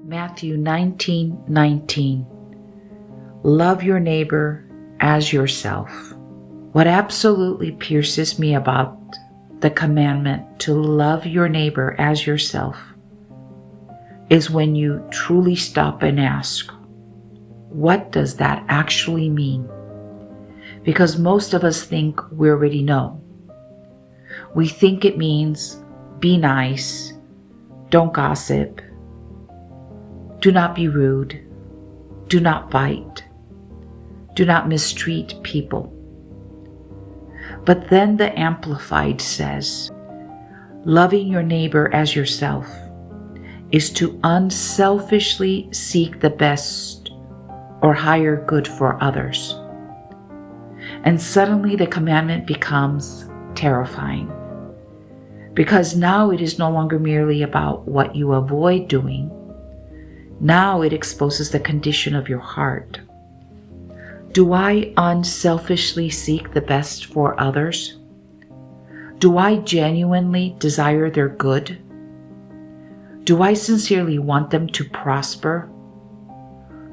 Matthew 19:19. Love your neighbor as yourself. What absolutely pierces me about the commandment to love your neighbor as yourself is when you truly stop and ask, what does that actually mean? Because most of us think we already know. We think it means be nice, don't gossip, do not be rude, do not fight, do not mistreat people. But then the Amplified says, loving your neighbor as yourself is to unselfishly seek the best or higher good for others. And suddenly the commandment becomes terrifying, because now it is no longer merely about what you avoid doing. Now it exposes the condition of your heart. Do I unselfishly seek the best for others? Do I genuinely desire their good? Do I sincerely want them to prosper?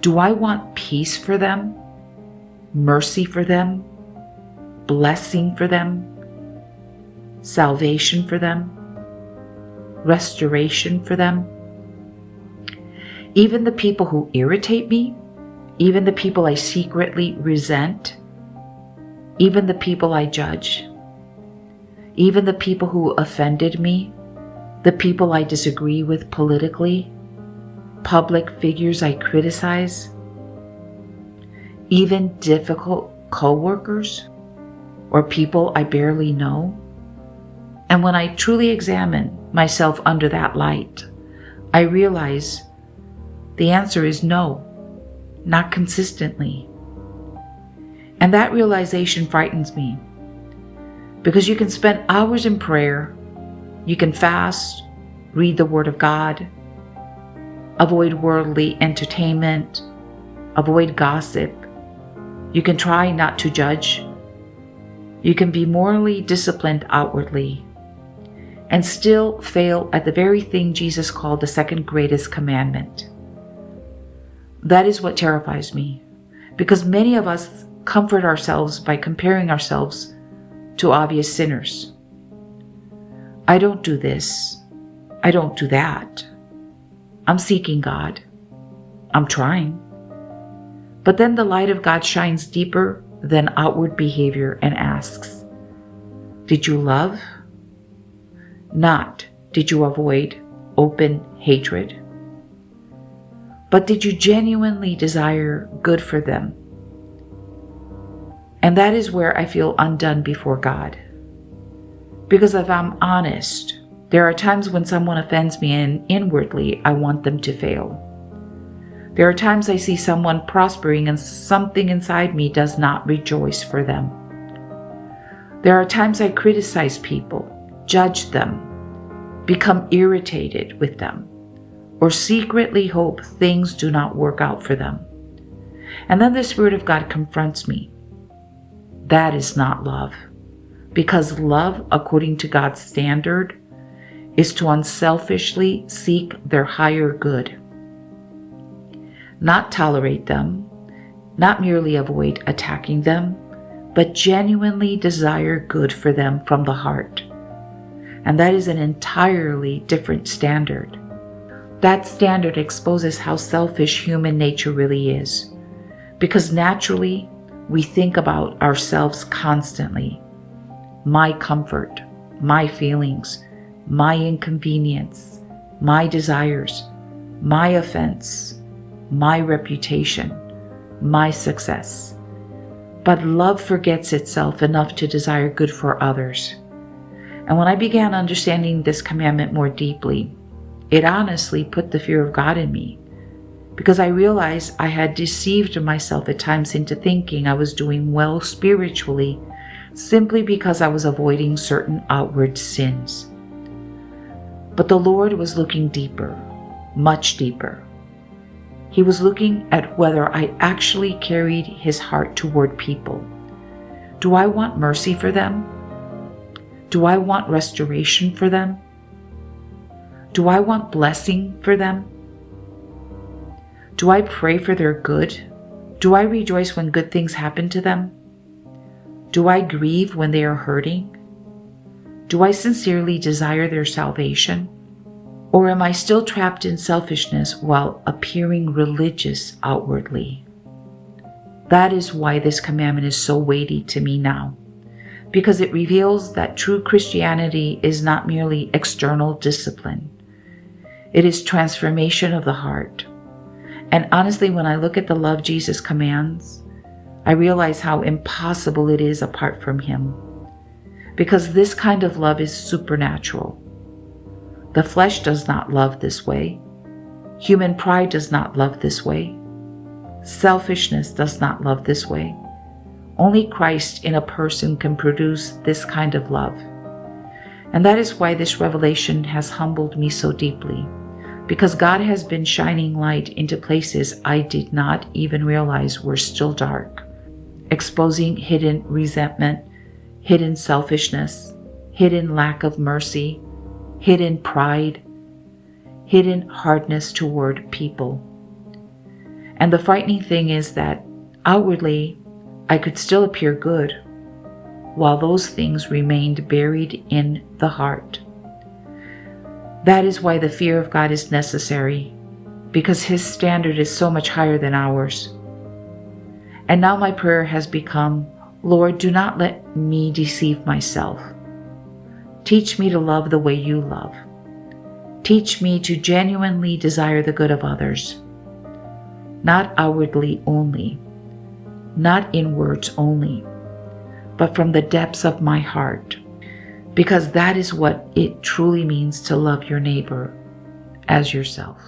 Do I want peace for them, mercy for them, blessing for them, salvation for them, restoration for them? Even the people who irritate me, even the people I secretly resent, even the people I judge, even the people who offended me, the people I disagree with politically, public figures I criticize, even difficult co-workers or people I barely know. And when I truly examine myself under that light, I realize the answer is no, not consistently. And that realization frightens me, because you can spend hours in prayer, you can fast, read the Word of God, avoid worldly entertainment, avoid gossip. You can try not to judge. You can be morally disciplined outwardly and still fail at the very thing Jesus called the second greatest commandment. That is what terrifies me, because many of us comfort ourselves by comparing ourselves to obvious sinners. I don't do this. I don't do that. I'm seeking God. I'm trying. But then the light of God shines deeper than outward behavior and asks, did you love? Not did you avoid open hatred? But did you genuinely desire good for them? And that is where I feel undone before God. Because if I'm honest, there are times when someone offends me and inwardly I want them to fail. There are times I see someone prospering and something inside me does not rejoice for them. There are times I criticize people, judge them, become irritated with them, or secretly hope things do not work out for them. And then the Spirit of God confronts me. That is not love, because love, according to God's standard, is to unselfishly seek their higher good. Not tolerate them, not merely avoid attacking them, but genuinely desire good for them from the heart. And that is an entirely different standard. That standard exposes how selfish human nature really is, because naturally we think about ourselves constantly. My comfort, my feelings, my inconvenience, my desires, my offense, my reputation, my success. But love forgets itself enough to desire good for others. And when I began understanding this commandment more deeply, it honestly put the fear of God in me, because I realized I had deceived myself at times into thinking I was doing well spiritually simply because I was avoiding certain outward sins. But the Lord was looking deeper, much deeper. He was looking at whether I actually carried His heart toward people. Do I want mercy for them? Do I want restoration for them? Do I want blessing for them? Do I pray for their good? Do I rejoice when good things happen to them? Do I grieve when they are hurting? Do I sincerely desire their salvation? Or am I still trapped in selfishness while appearing religious outwardly? That is why this commandment is so weighty to me now, because it reveals that true Christianity is not merely external discipline. It is transformation of the heart. And honestly, when I look at the love Jesus commands, I realize how impossible it is apart from Him, because this kind of love is supernatural. The flesh does not love this way. Human pride does not love this way. Selfishness does not love this way. Only Christ in a person can produce this kind of love. And that is why this revelation has humbled me so deeply, because God has been shining light into places I did not even realize were still dark, exposing hidden resentment, hidden selfishness, hidden lack of mercy, hidden pride, hidden hardness toward people. And the frightening thing is that outwardly, I could still appear good, while those things remained buried in the heart. That is why the fear of God is necessary, because His standard is so much higher than ours. And now my prayer has become, Lord, do not let me deceive myself. Teach me to love the way You love. Teach me to genuinely desire the good of others, not outwardly only, not in words only, but from the depths of my heart, because that is what it truly means to love your neighbor as yourself.